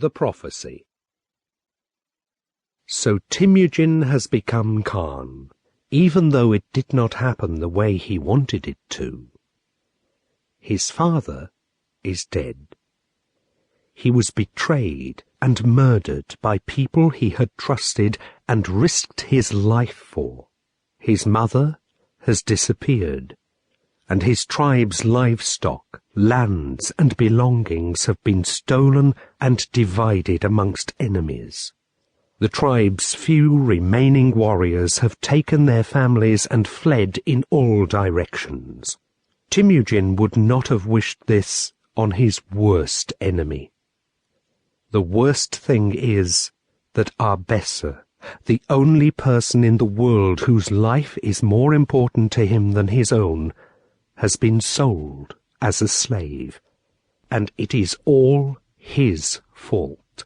The Prophecy. So Timucin has become Khan, even though it did not happen the way he wanted it to. His father is dead. He was betrayed and murdered by people he had trusted and risked his life for. His mother has disappeared, and his tribe's livestock, lands and belongings have been stolen and divided amongst enemies. The tribe's few remaining warriors have taken their families and fled in all directions. Timucin would not have wished this on his worst enemy. The worst thing is that Arbessa, the only person in the world whose life is more important to him than his own, has been sold as a slave, and it is all his fault.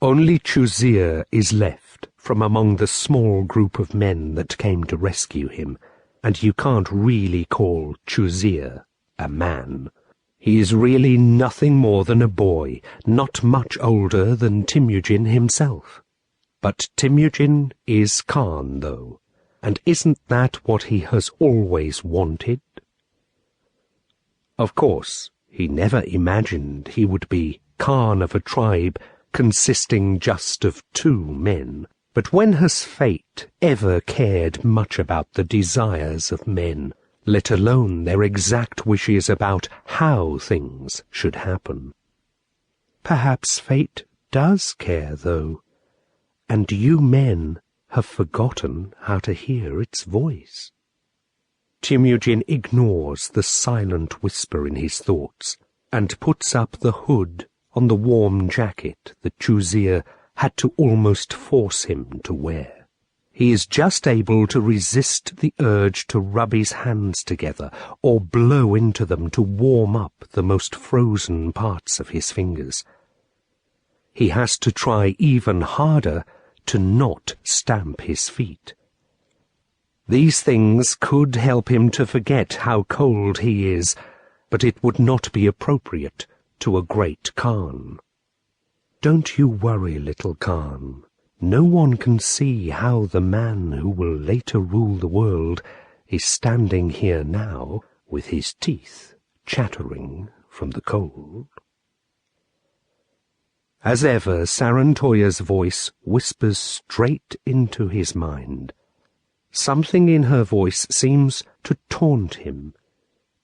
Only Chuzir is left from among the small group of men that came to rescue him, and you can't really call Chuzir a man. He is really nothing more than a boy, not much older than Timucin himself. But Timucin is Khan, though, and isn't that what he has always wanted? Of course, he never imagined he would be Khan of a tribe consisting just of 2 men. But when has fate ever cared much about the desires of men, let alone their exact wishes about how things should happen? Perhaps fate does care, though, and you men have forgotten how to hear its voice. Timucin ignores the silent whisper in his thoughts and puts up the hood on the warm jacket that Chuzir had to almost force him to wear. He is just able to resist the urge to rub his hands together or blow into them to warm up the most frozen parts of his fingers. He has to try even harder to not stamp his feet. These things could help him to forget how cold he is, but it would not be appropriate to a great Khan. Don't you worry, little Khan. No one can see how the man who will later rule the world is standing here now with his teeth chattering from the cold. As ever, Sarantoya's voice whispers straight into his mind. Something in her voice seems to taunt him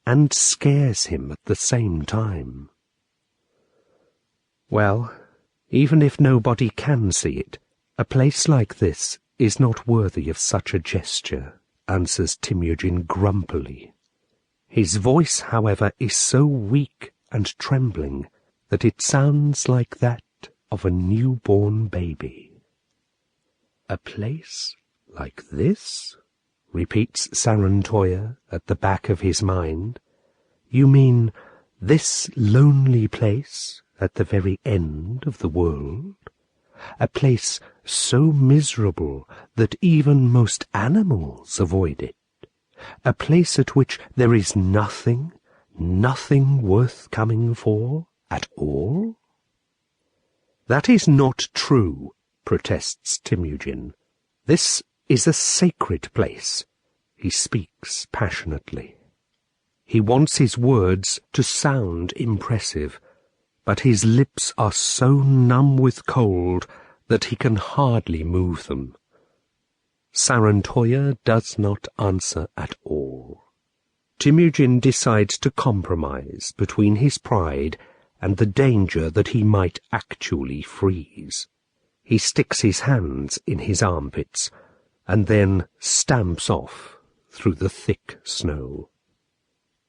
and scares him at the same time. Well, even if nobody can see it, a place like this is not worthy of such a gesture, answers Timucin grumpily. His voice, however, is so weak and trembling that it sounds like that of a newborn baby. A place like this? Repeats Sarantoya at the back of his mind. You mean this lonely place at the very end of the world? A place so miserable that even most animals avoid it? A place at which there is nothing worth coming for at all? That is not true, protests Timucin. This is a sacred place. He speaks passionately. He wants his words to sound impressive, but his lips are so numb with cold that he can hardly move them. Sarantoya does not answer at all. Timucin decides to compromise between his pride and the danger that he might actually freeze. He sticks his hands in his armpits and then stamps off through the thick snow.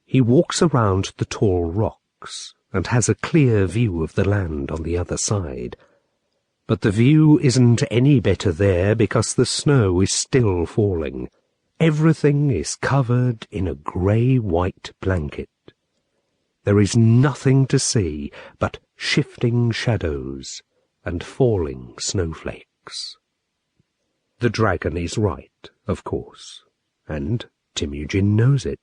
He walks around the tall rocks and has a clear view of the land on the other side. But the view isn't any better there because the snow is still falling. Everything is covered in a grey-white blanket. There is nothing to see but shifting shadows and falling snowflakes. The dragon is right, of course, and Timucin knows it.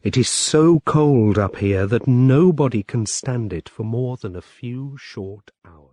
It is so cold up here that nobody can stand it for more than a few short hours.